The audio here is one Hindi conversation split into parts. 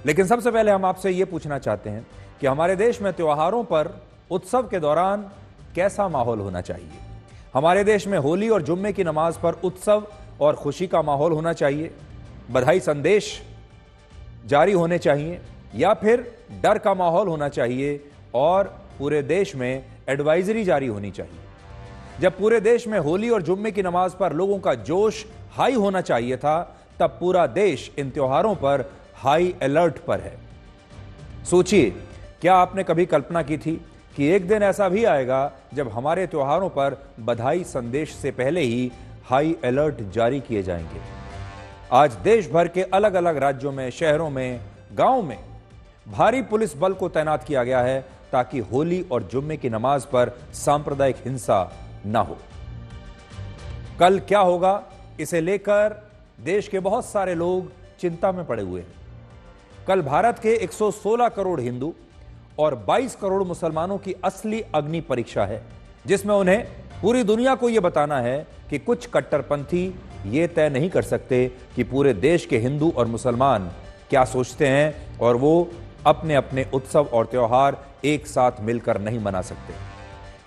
लेकिन सबसे पहले हम आपसे यह पूछना चाहते हैं कि हमारे देश में त्योहारों पर उत्सव के दौरान कैसा माहौल होना चाहिए। हमारे देश में होली और जुम्मे की नमाज पर उत्सव और खुशी का माहौल होना चाहिए, बधाई संदेश जारी होने चाहिए, या फिर डर का माहौल होना चाहिए और पूरे देश में एडवाइजरी जारी होनी चाहिए। जब पूरे देश में होली और जुम्मे की नमाज पर लोगों का जोश हाई होना चाहिए था, तब पूरा देश इन त्योहारों पर हाई अलर्ट पर है। सोचिए, क्या आपने कभी कल्पना की थी कि एक दिन ऐसा भी आएगा जब हमारे त्योहारों पर बधाई संदेश से पहले ही हाई अलर्ट जारी किए जाएंगे। आज देश भर के अलग अलग राज्यों में, शहरों में, गांव में भारी पुलिस बल को तैनात किया गया है ताकि होली और जुम्मे की नमाज पर सांप्रदायिक हिंसा ना हो। कल क्या होगा, इसे लेकर देश के बहुत सारे लोग चिंता में पड़े हुए हैं। कल भारत के 116 करोड़ हिंदू और 22 करोड़ मुसलमानों की असली अग्नि परीक्षा है, जिसमें उन्हें पूरी दुनिया को यह बताना है कि कुछ कट्टरपंथी ये तय नहीं कर सकते कि पूरे देश के हिंदू और मुसलमान क्या सोचते हैं, और वो अपने अपने उत्सव और त्योहार एक साथ मिलकर नहीं मना सकते।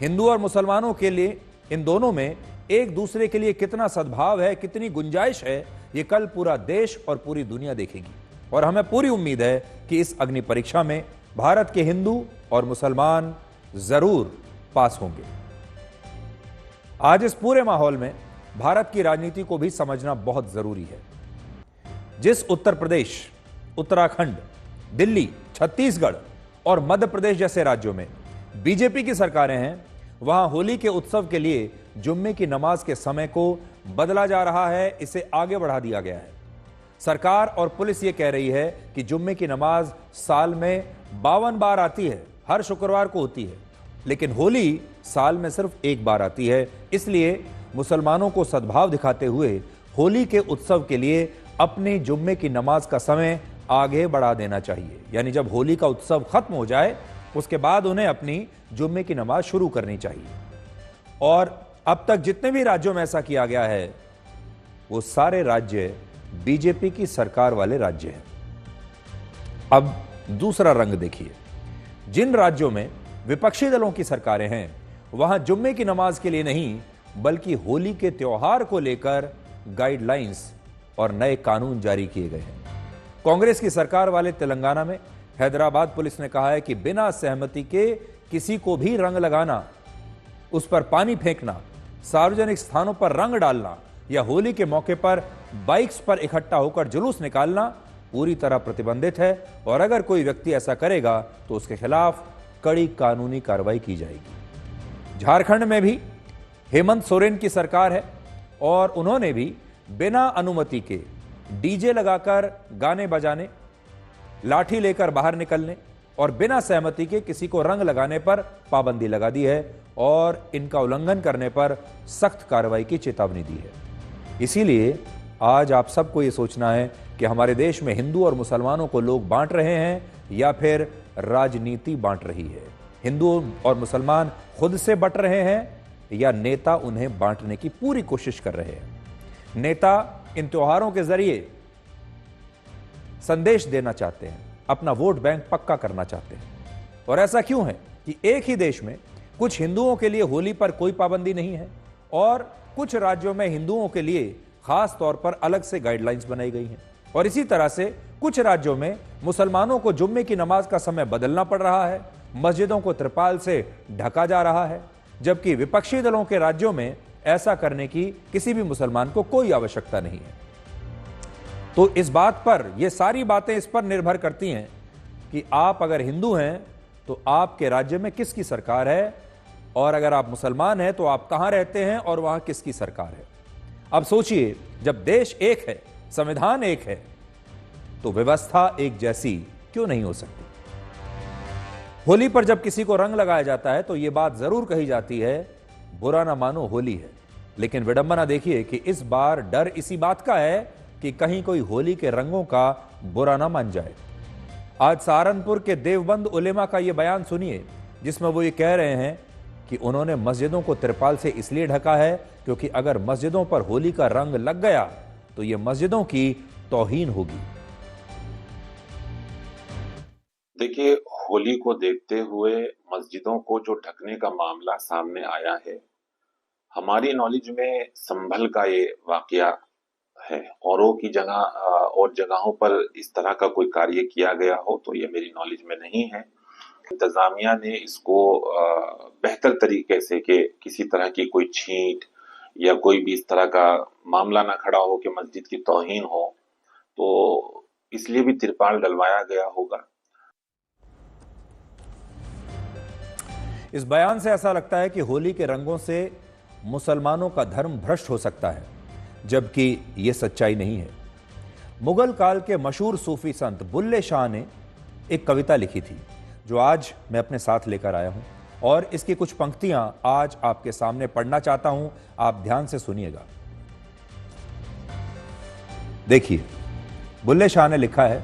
हिंदू और मुसलमानों के लिए इन दोनों में एक दूसरे के लिए कितना सद्भाव है, कितनी गुंजाइश है, ये कल पूरा देश और पूरी दुनिया देखेगी। और हमें पूरी उम्मीद है कि इस अग्नि परीक्षा में भारत के हिंदू और मुसलमान जरूर पास होंगे। आज इस पूरे माहौल में भारत की राजनीति को भी समझना बहुत जरूरी है। जिस उत्तर प्रदेश, उत्तराखंड, दिल्ली, छत्तीसगढ़ और मध्य प्रदेश जैसे राज्यों में बीजेपी की सरकारें हैं, वहां होली के उत्सव के लिए जुम्मे की नमाज के समय को बदला जा रहा है, इसे आगे बढ़ा दिया गया है। सरकार और पुलिस ये कह रही है कि जुम्मे की नमाज साल में 52 बार आती है, हर शुक्रवार को होती है, लेकिन होली साल में सिर्फ एक बार आती है। इसलिए मुसलमानों को सद्भाव दिखाते हुए होली के उत्सव के लिए अपनी जुम्मे की नमाज का समय आगे बढ़ा देना चाहिए। यानी जब होली का उत्सव खत्म हो जाए, उसके बाद उन्हें अपनी जुम्मे की नमाज शुरू करनी चाहिए। और अब तक जितने भी राज्यों में ऐसा किया गया है, वो सारे राज्य बीजेपी की सरकार वाले राज्य हैं। अब दूसरा रंग देखिए, जिन राज्यों में विपक्षी दलों की सरकारें हैं, वहां जुम्मे की नमाज के लिए नहीं बल्कि होली के त्योहार को लेकर गाइडलाइंस और नए कानून जारी किए गए हैं। कांग्रेस की सरकार वाले तेलंगाना में हैदराबाद पुलिस ने कहा है कि बिना सहमति के किसी को भी रंग लगाना, उस पर पानी फेंकना, सार्वजनिक स्थानों पर रंग डालना या होली के मौके पर बाइक्स पर इकट्ठा होकर जुलूस निकालना पूरी तरह प्रतिबंधित है, और अगर कोई व्यक्ति ऐसा करेगा तो उसके खिलाफ कड़ी कानूनी कार्रवाई की जाएगी। झारखंड में भी हेमंत सोरेन की सरकार है और उन्होंने भी बिना अनुमति के डीजे लगाकर गाने बजाने, लाठी लेकर बाहर निकलने और बिना सहमति के किसी को रंग लगाने पर पाबंदी लगा दी है और इनका उल्लंघन करने पर सख्त कार्रवाई की चेतावनी दी है। इसीलिए आज आप सबको ये सोचना है कि हमारे देश में हिंदू और मुसलमानों को लोग बांट रहे हैं या फिर राजनीति बांट रही है। हिंदू और मुसलमान खुद से बंट रहे हैं या नेता उन्हें बांटने की पूरी कोशिश कर रहे हैं। नेता इन त्योहारों के जरिए संदेश देना चाहते हैं, अपना वोट बैंक पक्का करना चाहते हैं। और ऐसा क्यों है कि एक ही देश में कुछ हिंदुओं के लिए होली पर कोई पाबंदी नहीं है और कुछ राज्यों में हिंदुओं के लिए खास तौर पर अलग से गाइडलाइंस बनाई गई हैं, और इसी तरह से कुछ राज्यों में मुसलमानों को जुम्मे की नमाज का समय बदलना पड़ रहा है, मस्जिदों को त्रिपाल से ढका जा रहा है, जबकि विपक्षी दलों के राज्यों में ऐसा करने की किसी भी मुसलमान को कोई आवश्यकता नहीं है। तो इस बात पर, ये सारी बातें इस पर निर्भर करती हैं कि आप अगर हिंदू हैं तो आपके राज्य में किसकी सरकार है, और अगर आप मुसलमान हैं तो आप कहां रहते हैं और वहां किसकी सरकार है। अब सोचिए, जब देश एक है, संविधान एक है, तो व्यवस्था एक जैसी क्यों नहीं हो सकती। होली पर जब किसी को रंग लगाया जाता है तो यह बात जरूर कही जाती है, बुरा ना मानो होली है। लेकिन विडंबना देखिए कि इस बार डर इसी बात का है कि कहीं कोई होली के रंगों का बुरा ना मान जाए। आज सहारनपुर के देवबंद उलेमा का यह बयान सुनिए, जिसमें वो ये कह रहे हैं कि उन्होंने मस्जिदों को तिरपाल से इसलिए ढका है क्योंकि अगर मस्जिदों पर होली का रंग लग गया तो यह मस्जिदों की तौहीन होगी। देखिए, होली को देखते हुए मस्जिदों को जो ढकने का मामला सामने आया है, हमारी नॉलेज में संभल का ये वाकया है। औरों की जगह और जगहों पर इस तरह का कोई कार्य किया गया हो तो ये मेरी नॉलेज में नहीं है। इंतजामिया ने इसको बेहतर तरीके से कि किसी तरह की कोई छींट या कोई भी इस तरह का मामला ना खड़ा हो कि मस्जिद की तौहीन हो, तो इसलिए भी तिरपाल डलवाया गया होगा। इस बयान से ऐसा लगता है कि होली के रंगों से मुसलमानों का धर्म भ्रष्ट हो सकता है, जबकि यह सच्चाई नहीं है। मुगल काल के मशहूर सूफी संत बुल्ले शाह ने एक कविता लिखी थी, जो आज मैं अपने साथ लेकर आया हूं, और इसकी कुछ पंक्तियां आज आपके सामने पढ़ना चाहता हूं। आप ध्यान से सुनिएगा। देखिए, बुल्ले शाह ने लिखा है,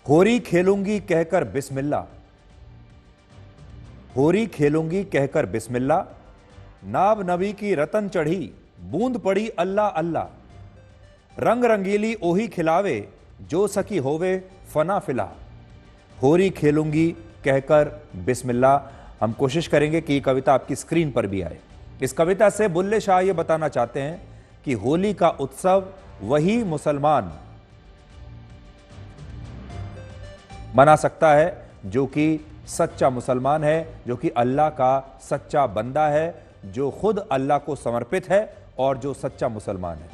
होरी खेलूंगी कहकर बिस्मिल्लाह, होरी खेलूंगी कहकर बिस्मिल्लाह, नाब नबी की रतन चढ़ी, बूंद पड़ी अल्लाह अल्लाह, रंग रंगीली ओही खिलावे, जो सकी होवे फना फिला। होरी खेलूंगी कहकर बिस्मिल्लाह। हम कोशिश करेंगे कि ये कविता आपकी स्क्रीन पर भी आए। इस कविता से बुल्ले शाह ये बताना चाहते हैं कि होली का उत्सव वही मुसलमान मना सकता है जो कि सच्चा मुसलमान है, जो कि अल्लाह का सच्चा बंदा है, जो खुद अल्लाह को समर्पित है और जो सच्चा मुसलमान है।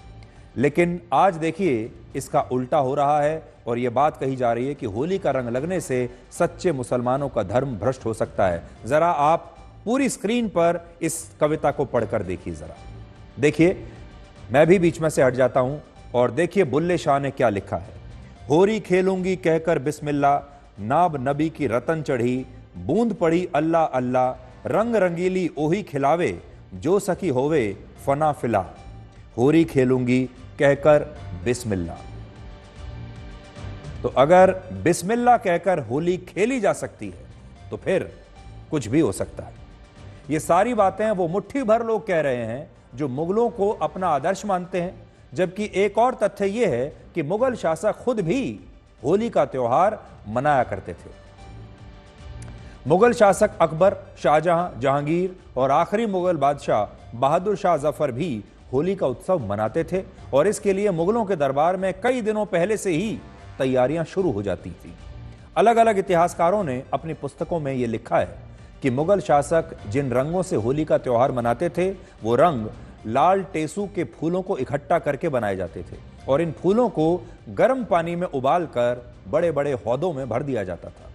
लेकिन आज देखिए, इसका उल्टा हो रहा है और यह बात कही जा रही है कि होली का रंग लगने से सच्चे मुसलमानों का धर्म भ्रष्ट हो सकता है। जरा आप पूरी स्क्रीन पर इस कविता को पढ़कर देखिए। जरा देखिए, मैं भी बीच में से हट जाता हूं और देखिए बुल्ले शाह ने क्या लिखा है। होरी खेलूंगी कहकर बिस्मिल्लाह, नाब नबी की रतन चढ़ी, बूंद पड़ी अल्लाह अल्लाह, रंग रंगीली ओही खिलावे, जो सखी होवे फना फिला। होरी खेलूंगी कहकर बिस्मिल्लाह। तो अगर बिस्मिल्लाह कहकर होली खेली जा सकती है तो फिर कुछ भी हो सकता है। ये सारी बातें वो मुट्ठी भर लोग कह रहे हैं जो मुगलों को अपना आदर्श मानते हैं, जबकि एक और तथ्य यह है कि मुगल शासक खुद भी होली का त्योहार मनाया करते थे। मुगल शासक अकबर, शाहजहां, जहांगीर और आखिरी मुगल बादशाह बहादुर शाह जफर भी होली का उत्सव मनाते थे और इसके लिए मुगलों के दरबार में कई दिनों पहले से ही तैयारियां शुरू हो जाती थी। अलग अलग इतिहासकारों ने अपनी पुस्तकों में यह लिखा है कि मुगल शासक जिन रंगों से होली का त्योहार मनाते थे, वो रंग लाल टेसू के फूलों को इकट्ठा करके बनाए जाते थे और इन फूलों को गर्म पानी में उबालकर बड़े बड़े हौदों में भर दिया जाता था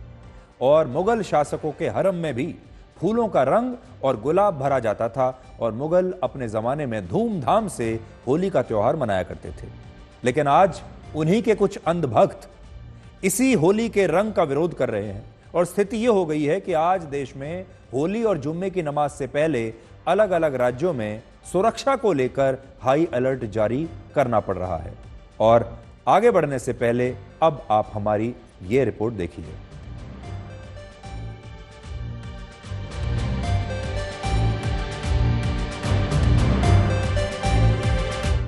और मुगल शासकों के हरम में भी फूलों का रंग और गुलाब भरा जाता था और मुगल अपने जमाने में धूमधाम से होली का त्योहार मनाया करते थे। लेकिन आज उन्हीं के कुछ अंधभक्त इसी होली के रंग का विरोध कर रहे हैं और स्थिति यह हो गई है कि आज देश में होली और जुम्मे की नमाज से पहले अलग अलग राज्यों में सुरक्षा को लेकर हाई अलर्ट जारी करना पड़ रहा है। और आगे बढ़ने से पहले अब आप हमारी ये रिपोर्ट देखिए।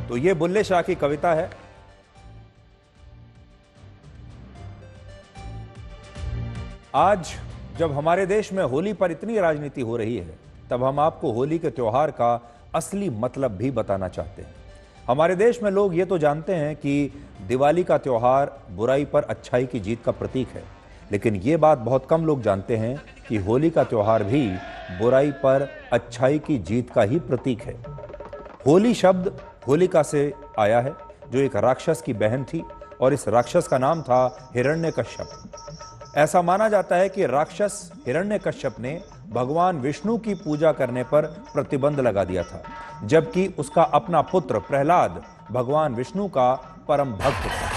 तो ये बुल्ले शाह की कविता है। आज जब हमारे देश में होली पर इतनी राजनीति हो रही है, तब हम आपको होली के त्योहार का असली मतलब भी बताना चाहते हैं। हमारे देश में लोग ये तो जानते हैं कि दिवाली का त्योहार बुराई पर अच्छाई की जीत का प्रतीक है, लेकिन ये बात बहुत कम लोग जानते हैं कि होली का त्योहार भी बुराई पर अच्छाई की जीत का ही प्रतीक है। होली शब्द होलिका से आया है, जो एक राक्षस की बहन थी और इस राक्षस का नाम था हिरण्यकश्यप। ऐसा माना जाता है कि राक्षस हिरण्यकश्यप ने भगवान विष्णु की पूजा करने पर प्रतिबंध लगा दिया था, जबकि उसका अपना पुत्र प्रहलाद भगवान विष्णु का परम भक्त था।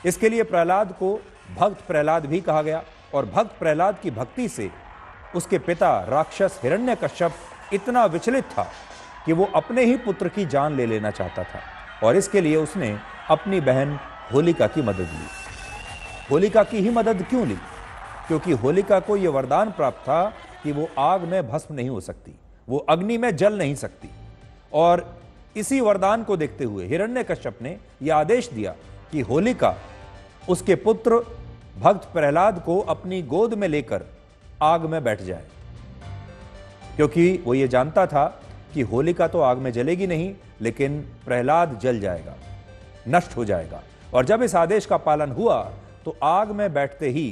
इसके लिए प्रहलाद को भक्त प्रहलाद भी कहा गया और भक्त प्रहलाद की भक्ति से उसके पिता राक्षस हिरण्यकश्यप इतना विचलित था कि वो अपने ही पुत्र की जान ले लेना चाहता था और इसके लिए उसने अपनी बहन होलिका की मदद ली। होलिका की ही मदद क्यों ली? क्योंकि होलिका को यह वरदान प्राप्त था कि वो आग में भस्म नहीं हो सकती, वो अग्नि में जल नहीं सकती। और इसी वरदान को देखते हुए हिरण्यकश्यप ने यह आदेश दिया कि होलिका उसके पुत्र भक्त प्रहलाद को अपनी गोद में लेकर आग में बैठ जाए, क्योंकि वो ये जानता था कि होलिका तो आग में जलेगी नहीं, लेकिन प्रहलाद जल जाएगा, नष्ट हो जाएगा। और जब इस आदेश का पालन हुआ तो आग में बैठते ही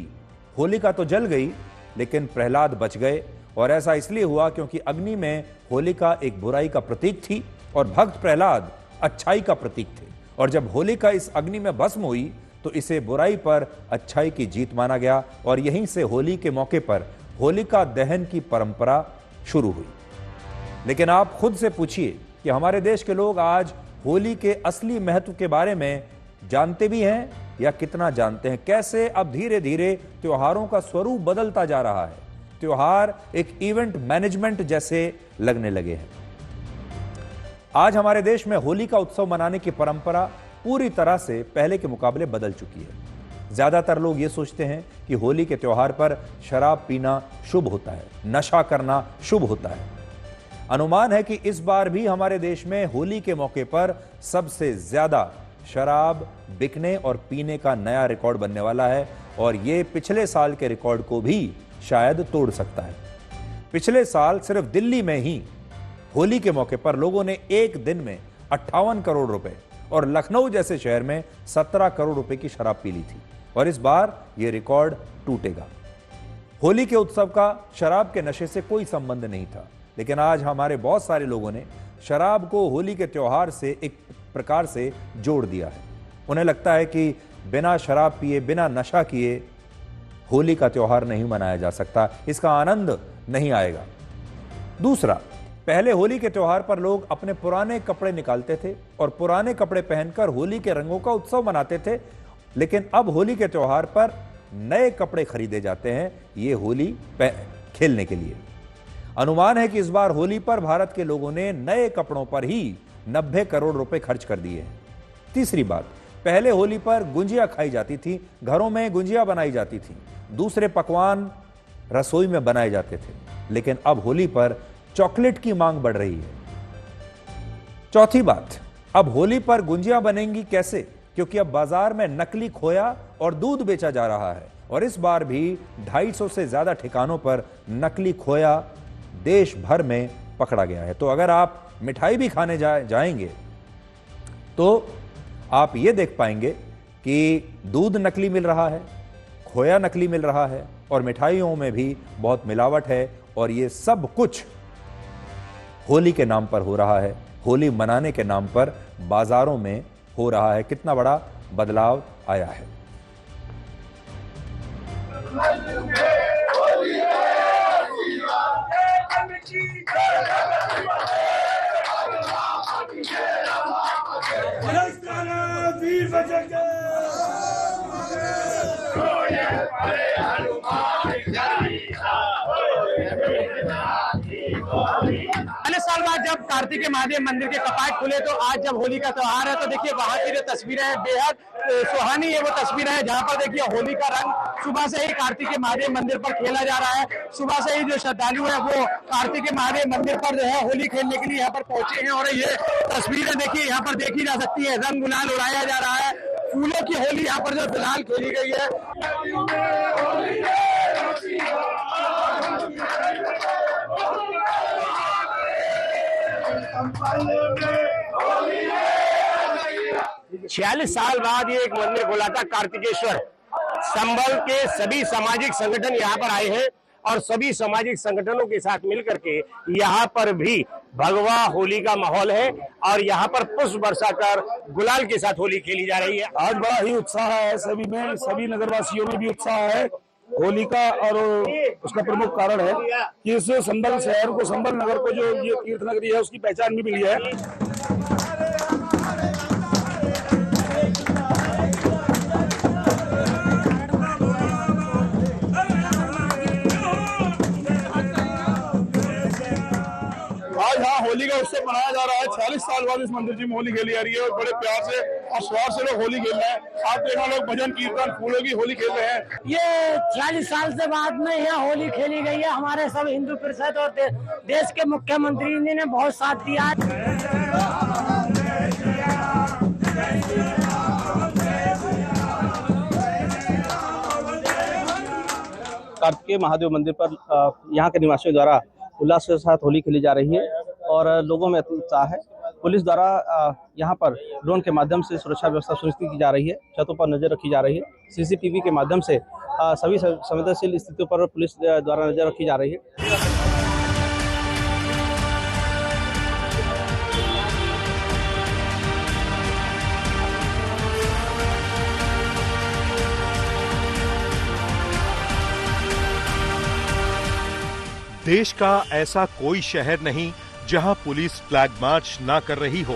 होलिका तो जल गई, लेकिन प्रहलाद बच गए। और ऐसा इसलिए हुआ क्योंकि अग्नि में होलिका एक बुराई का प्रतीक थी और भक्त प्रहलाद अच्छाई का प्रतीक थे। और जब होलिका इस अग्नि में भस्म हुई तो इसे बुराई पर अच्छाई की जीत माना गया और यहीं से होली के मौके पर होलिका दहन की परंपरा शुरू हुई। लेकिन आप खुद से पूछिए कि हमारे देश के लोग आज होली के असली महत्व के बारे में जानते भी हैं या कितना जानते हैं? कैसे अब धीरे धीरे त्योहारों का स्वरूप बदलता जा रहा है, त्योहार एक इवेंट मैनेजमेंट जैसे लगने लगे हैं। आज हमारे देश में होली का उत्सव मनाने की परंपरा पूरी तरह से पहले के मुकाबले बदल चुकी है। ज्यादातर लोग ये सोचते हैं कि होली के त्योहार पर शराब पीना शुभ होता है, नशा करना शुभ होता है। अनुमान है कि इस बार भी हमारे देश में होली के मौके पर सबसे ज्यादा शराब बिकने और पीने का नया रिकॉर्ड बनने वाला है और यह पिछले साल के रिकॉर्ड को भी शायद तोड़ सकता है। पिछले साल सिर्फ दिल्ली में ही होली के मौके पर लोगों ने एक दिन में 58 करोड़ रुपए और लखनऊ जैसे शहर में 17 करोड़ रुपए की शराब पी ली थी और इस बार यह रिकॉर्ड टूटेगा। होली के उत्सव का शराब के नशे से कोई संबंध नहीं था, लेकिन आज हमारे बहुत सारे लोगों ने शराब को होली के त्योहार से एक प्रकार से जोड़ दिया है। उन्हें लगता है कि बिना शराब पिए, बिना नशा किए होली का त्योहार नहीं मनाया जा सकता, इसका आनंद नहीं आएगा। दूसरा, पहले होली के त्योहार पर लोग अपने पुराने कपड़े निकालते थे और पुराने कपड़े पहनकर होली के रंगों का उत्सव मनाते थे, लेकिन अब होली के त्योहार पर नए कपड़े खरीदे जाते हैं ये होली खेलने के लिए। अनुमान है कि इस बार होली पर भारत के लोगों ने नए कपड़ों पर ही 90 करोड़ रुपए खर्च कर दिए हैं। तीसरी बात, पहले होली पर गुंजिया खाई जाती थी, घरों में गुंजिया बनाई जाती थी, दूसरे पकवान रसोई में बनाए जाते थे, लेकिन अब होली पर चॉकलेट की मांग बढ़ रही है। चौथी बात, अब होली पर गुंजिया बनेंगी कैसे? क्योंकि अब बाजार में नकली खोया और दूध बेचा जा रहा है और इस बार भी 250 से ज्यादा ठिकानों पर नकली खोया देश भर में पकड़ा गया है। तो अगर आप मिठाई भी खाने जाएंगे तो आप ये देख पाएंगे कि दूध नकली मिल रहा है, खोया नकली मिल रहा है और मिठाइयों में भी बहुत मिलावट है और ये सब कुछ होली के नाम पर हो रहा है, होली मनाने के नाम पर बाजारों में हो रहा है। कितना बड़ा बदलाव आया है। साल बाद जब कार्तिकेय महादेव मंदिर के कपाट खुले तो आज जब होली का त्योहार है तो देखिए वहां की जो तस्वीरें हैं बेहद सुहानी है। वो तस्वीरें हैं जहां पर देखिए होली का रंग सुबह से ही कार्तिकेय महादेव मंदिर पर खेला जा रहा है। सुबह से ही जो श्रद्धालु है वो कार्तिकेय महादेव मंदिर पर जो है होली खेलने के लिए यहाँ पर पहुंचे हैं और ये तस्वीरें देखिए यहाँ पर देखी जा सकती है। रंग गुलाल उड़ाया जा रहा है, फूलों की होली यहाँ पर जो फिलहाल खेली गई है। छियालीस साल बाद ये एक मंदिर खोला था कार्तिकेश्वर। संभल के सभी सामाजिक संगठन यहाँ पर आए हैं और सभी सामाजिक संगठनों के साथ मिलकर के यहाँ पर भी भगवा होली का माहौल है और यहाँ पर पुष्प बरसा कर गुलाल के साथ होली खेली जा रही है। आज बड़ा ही उत्साह है सभी में, सभी नगरवासियों में भी उत्साह है होली का और उसका प्रमुख कारण है कि इस संभल शहर को, संभल नगर को जो ये तीर्थ नगरी है उसकी पहचान भी मिली है। आज यहाँ होली का उत्सव मनाया जा रहा है। 46 साल बाद इस मंदिर जी में होली खेली जा रही है और बड़े प्यार से और स्वाद से लोग होली खेल रहे हैं। आप देखो लोग भजन कीर्तन फूलों की होली खेल रहे हैं। ये 46 साल से बाद में यहाँ होली खेली गई है। हमारे सब हिंदू परिषद और देश के मुख्यमंत्री ने बहुत साथ दिया है। कार्तिकेय महादेव मंदिर पर यहाँ के निवासियों द्वारा उल्लास के साथ होली खेली जा रही है और लोगों में अति उत्साह है। पुलिस द्वारा यहाँ पर ड्रोन के माध्यम से सुरक्षा व्यवस्था सुनिश्चित की जा रही है, छतों पर नजर रखी जा रही है, सीसीटीवी के माध्यम से सभी संवेदनशील स्थितियों पर पुलिस द्वारा नजर रखी जा रही है। देश का ऐसा कोई शहर नहीं जहां पुलिस फ्लैग मार्च ना कर रही हो।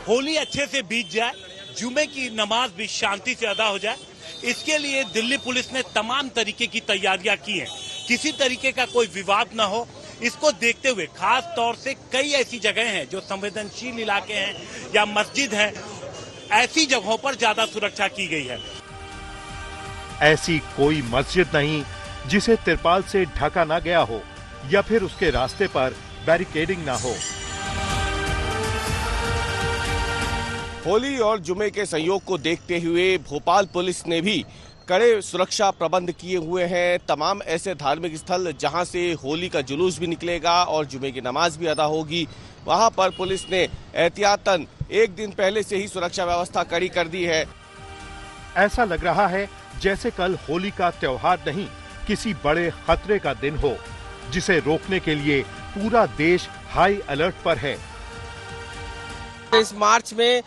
होली अच्छे से बीत जाए, जुमे की नमाज भी शांति से अदा हो जाए, इसके लिए दिल्ली पुलिस ने तमाम तरीके की तैयारियां की हैं। किसी तरीके का कोई विवाद ना हो, इसको देखते हुए खास तौर से कई ऐसी जगह हैं जो संवेदनशील इलाके हैं या मस्जिद हैं, ऐसी जगहों पर ज्यादा सुरक्षा की गई है। ऐसी कोई मस्जिद नहीं जिसे तिरपाल से ढका ना गया हो या फिर उसके रास्ते पर बैरिकेडिंग ना हो। होली और जुमे के संयोग को देखते हुए भोपाल पुलिस ने भी कड़े सुरक्षा प्रबंध किए हुए हैं। तमाम ऐसे धार्मिक स्थल जहां से होली का जुलूस भी निकलेगा और जुमे की नमाज भी अदा होगी, वहां पर पुलिस ने एहतियातन एक दिन पहले से ही सुरक्षा व्यवस्था कड़ी कर दी है। ऐसा लग रहा है जैसे कल होली का त्योहार नहीं, किसी बड़े खतरे का दिन हो, जिसे रोकने के लिए पूरा देश हाई अलर्ट पर है। इस मार्च में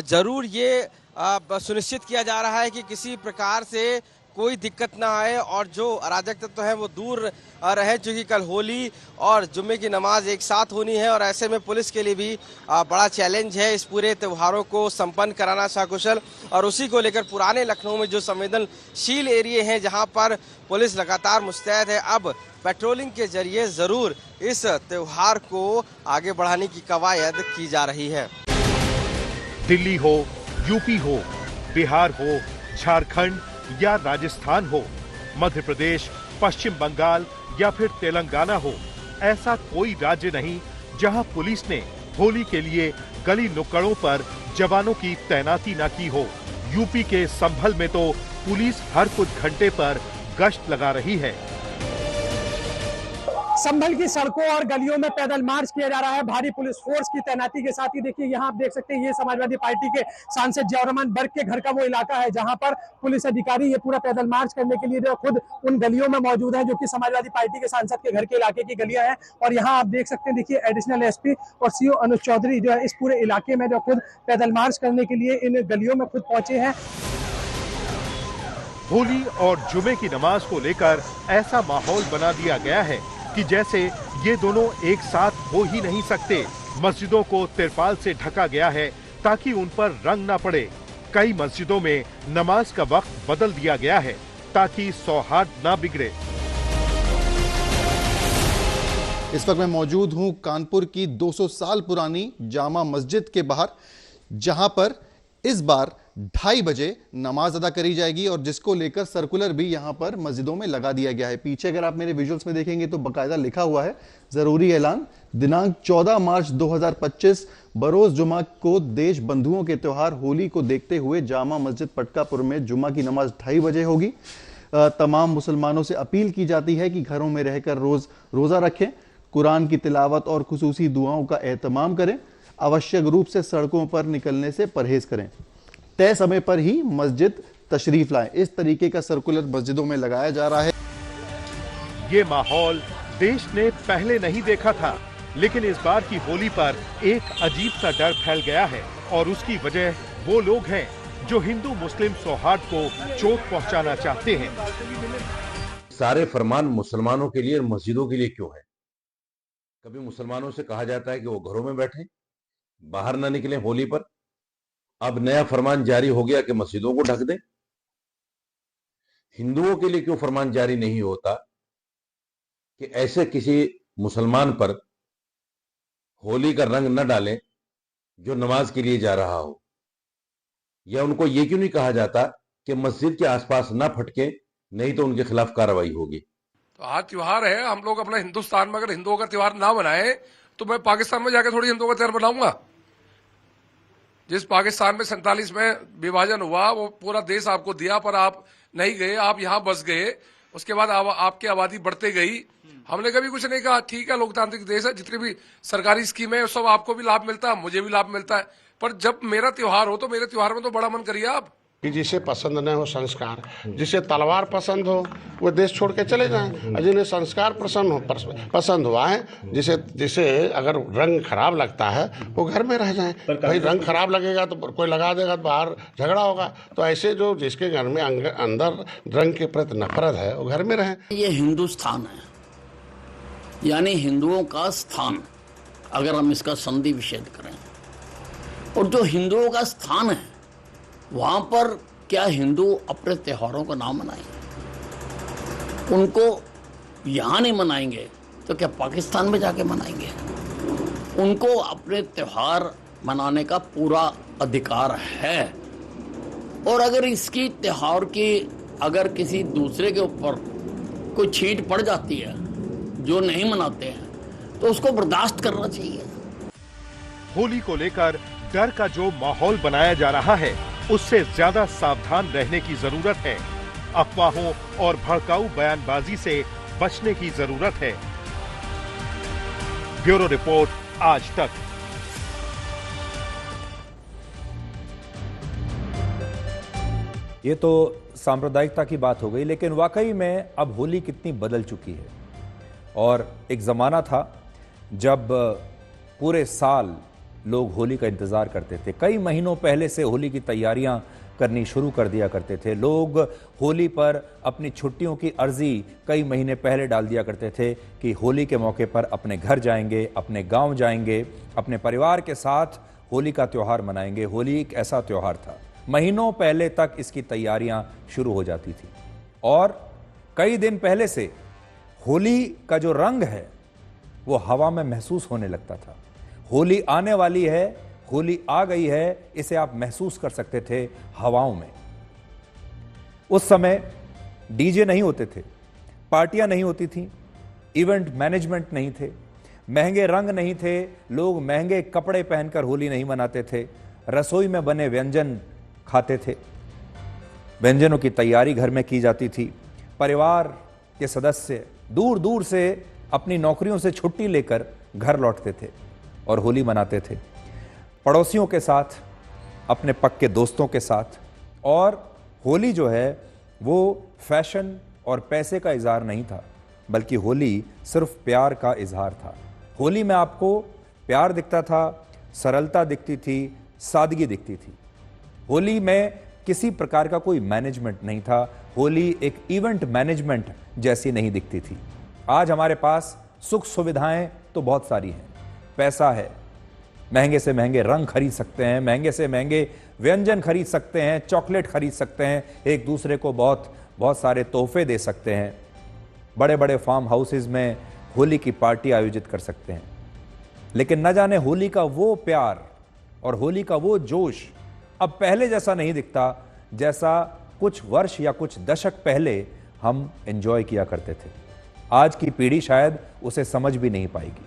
जरूर ये सुनिश्चित किया जा रहा है कि किसी प्रकार से कोई दिक्कत ना आए और जो अराजक तत्व है वो दूर रहे, क्योंकि कल होली और जुम्मे की नमाज एक साथ होनी है और ऐसे में पुलिस के लिए भी बड़ा चैलेंज है इस पूरे त्योहारों को संपन्न कराना सकुशल। और उसी को लेकर पुराने लखनऊ में जो संवेदनशील एरिया हैं जहां पर पुलिस लगातार मुस्तैद है, अब पेट्रोलिंग के जरिए जरूर इस त्योहार को आगे बढ़ाने की कवायद की जा रही है। दिल्ली हो, यूपी हो, बिहार हो, झारखंड या राजस्थान हो, मध्य प्रदेश, पश्चिम बंगाल या फिर तेलंगाना हो, ऐसा कोई राज्य नहीं जहां पुलिस ने होली के लिए गली नुक्कड़ों पर जवानों की तैनाती न की हो। यूपी के संभल में तो पुलिस हर कुछ घंटे पर गश्त लगा रही है। संभल की सड़कों और गलियों में पैदल मार्च किया जा रहा है भारी पुलिस फोर्स की तैनाती के साथ ही। देखिए यहाँ आप देख सकते हैं, ये समाजवादी पार्टी के सांसद जयरहमान बर्क के घर का वो इलाका है जहां पर पुलिस अधिकारी ये पूरा पैदल मार्च करने के लिए जो खुद उन गलियों में मौजूद है, जो कि समाजवादी पार्टी के सांसद के घर के इलाके की गलियां हैं। और यहाँ आप देख सकते हैं, देखिए एडिशनल एसपी और सीओ अनुज चौधरी जो है इस पूरे इलाके में जो खुद पैदल मार्च करने के लिए इन गलियों में खुद पहुंचे हैं। होली और जुमे की नमाज को लेकर ऐसा माहौल बना दिया गया है कि जैसे ये दोनों एक साथ हो ही नहीं सकते। मस्जिदों को तिरपाल से ढका गया है ताकि उन पर रंग ना पड़े। कई मस्जिदों में नमाज का वक्त बदल दिया गया है ताकि सौहार्द ना बिगड़े। इस वक्त मैं मौजूद हूं कानपुर की 200 साल पुरानी जामा मस्जिद के बाहर, जहां पर इस बार 2:30 बजे नमाज अदा करी जाएगी और जिसको लेकर सर्कुलर भी यहां पर मस्जिदों में लगा दिया गया है। पीछे अगर आप मेरे विजुअल्स में देखेंगे तो बाकायदा लिखा हुआ है जरूरी ऐलान, दिनांक 14 मार्च 2025 बरोज जुमा को देश बंधुओं के त्योहार होली को देखते हुए जामा मस्जिद पटकापुर में जुमा की नमाज 2:30 बजे होगी। तमाम मुसलमानों से अपील की जाती है कि घरों में रहकर रोजा रखें, कुरान की तिलावत और खुसूसी दुआओं का एहतमाम करें, आवश्यक रूप से सड़कों पर निकलने से परहेज करें, तय समय पर ही मस्जिद तशरीफ लाएं। इस तरीके का सर्कुलर मस्जिदों में लगाया जा रहा है। ये माहौल देश ने पहले नहीं देखा था, लेकिन इस बार की होली पर एक अजीब सा डर फैल गया है और उसकी वजह वो लोग हैं जो हिंदू मुस्लिम सौहार्द को चोट पहुंचाना चाहते हैं। सारे फरमान मुसलमानों के लिए और मस्जिदों के लिए क्यों है? कभी मुसलमानों से कहा जाता है कि वो घरों में बैठें, बाहर ना निकलें होली पर। अब नया फरमान जारी हो गया कि मस्जिदों को ढक दें। हिंदुओं के लिए क्यों फरमान जारी नहीं होता कि ऐसे किसी मुसलमान पर होली का रंग न डालें जो नमाज के लिए जा रहा हो? या उनको ये क्यों नहीं कहा जाता कि मस्जिद के आसपास ना फटके, नहीं तो उनके खिलाफ कार्रवाई होगी? तो आज त्योहार है, हम लोग अपना हिंदुस्तान में अगर हिंदुओं का त्योहार ना मनाए तो मैं पाकिस्तान में जाकर थोड़ी हिंदुओं का त्योहार मनाऊंगा। जिस पाकिस्तान में 47 में विभाजन हुआ वो पूरा देश आपको दिया, पर आप नहीं गए, आप यहाँ बस गए। उसके बाद आपकी आबादी बढ़ते गई। हमने कभी कुछ नहीं कहा, ठीक है लोकतांत्रिक देश है, जितनी भी सरकारी स्कीमें है सब आपको भी लाभ मिलता है, मुझे भी लाभ मिलता है, पर जब मेरा त्योहार हो तो मेरे त्योहार में तो बड़ा मन करिए आप। कि जिसे पसंद न हो संस्कार, जिसे तलवार पसंद हो वो देश छोड़ के चले जाएं, और जिन्हें संस्कार पसंद हुआ है, जिसे अगर रंग खराब लगता है वो घर में रह जाएं। भाई रंग खराब लगेगा तो कोई लगा देगा तो बाहर झगड़ा होगा, तो ऐसे जो जिसके घर में अंदर रंग के प्रति नफरत है वो घर में रहें। ये हिंदुस्तान है, यानी हिंदुओं का स्थान, अगर हम इसका संधि विच्छेद करें, और जो हिंदुओं का स्थान है वहां पर क्या हिंदू अपने त्योहारों को ना मनाएंगे? उनको यहाँ नहीं मनाएंगे तो क्या पाकिस्तान में जाके मनाएंगे? उनको अपने त्योहार मनाने का पूरा अधिकार है, और अगर इसकी त्योहार की अगर किसी दूसरे के ऊपर कोई छींट पड़ जाती है जो नहीं मनाते हैं तो उसको बर्दाश्त करना चाहिए। होली को लेकर डर का जो माहौल बनाया जा रहा है उससे ज्यादा सावधान रहने की जरूरत है। अफवाहों और भड़काऊ बयानबाजी से बचने की जरूरत है। ब्यूरो रिपोर्ट, आज तक। ये तो सांप्रदायिकता की बात हो गई, लेकिन वाकई में अब होली कितनी बदल चुकी है। और एक ज़माना था जब पूरे साल लोग होली का इंतज़ार करते थे। कई महीनों पहले से होली की तैयारियां करनी शुरू कर दिया करते थे। लोग होली पर अपनी छुट्टियों की अर्जी कई महीने पहले डाल दिया करते थे कि होली के मौके पर अपने घर जाएंगे, अपने गांव जाएंगे, अपने परिवार के साथ होली का त्यौहार मनाएंगे। होली एक ऐसा त्यौहार था, महीनों पहले तक इसकी तैयारियां शुरू हो जाती थी, और कई दिन पहले से होली का जो रंग है वो हवा में महसूस होने लगता था। होली आने वाली है, होली आ गई है, इसे आप महसूस कर सकते थे हवाओं में। उस समय डीजे नहीं होते थे, पार्टियां नहीं होती थीं, इवेंट मैनेजमेंट नहीं थे, महंगे रंग नहीं थे, लोग महंगे कपड़े पहनकर होली नहीं मनाते थे, रसोई में बने व्यंजन खाते थे, व्यंजनों की तैयारी घर में की जाती थी। परिवार के सदस्य दूर दूर से अपनी नौकरियों से छुट्टी लेकर घर लौटते थे और होली मनाते थे, पड़ोसियों के साथ, अपने पक्के दोस्तों के साथ। और होली जो है वो फैशन और पैसे का इजहार नहीं था, बल्कि होली सिर्फ प्यार का इजहार था। होली में आपको प्यार दिखता था, सरलता दिखती थी, सादगी दिखती थी। होली में किसी प्रकार का कोई मैनेजमेंट नहीं था। होली एक इवेंट मैनेजमेंट जैसी नहीं दिखती थी। आज हमारे पास सुख सुविधाएं तो बहुत सारी हैं, पैसा है, महंगे से महंगे रंग खरीद सकते हैं, महंगे से महंगे व्यंजन खरीद सकते हैं, चॉकलेट खरीद सकते हैं, एक दूसरे को बहुत सारे तोहफे दे सकते हैं, बड़े बड़े फार्म हाउसेज में होली की पार्टी आयोजित कर सकते हैं। लेकिन न जाने होली का वो प्यार और होली का वो जोश अब पहले जैसा नहीं दिखता, जैसा कुछ वर्ष या कुछ दशक पहले हम एंजॉय किया करते थे। आज की पीढ़ी शायद उसे समझ भी नहीं पाएगी।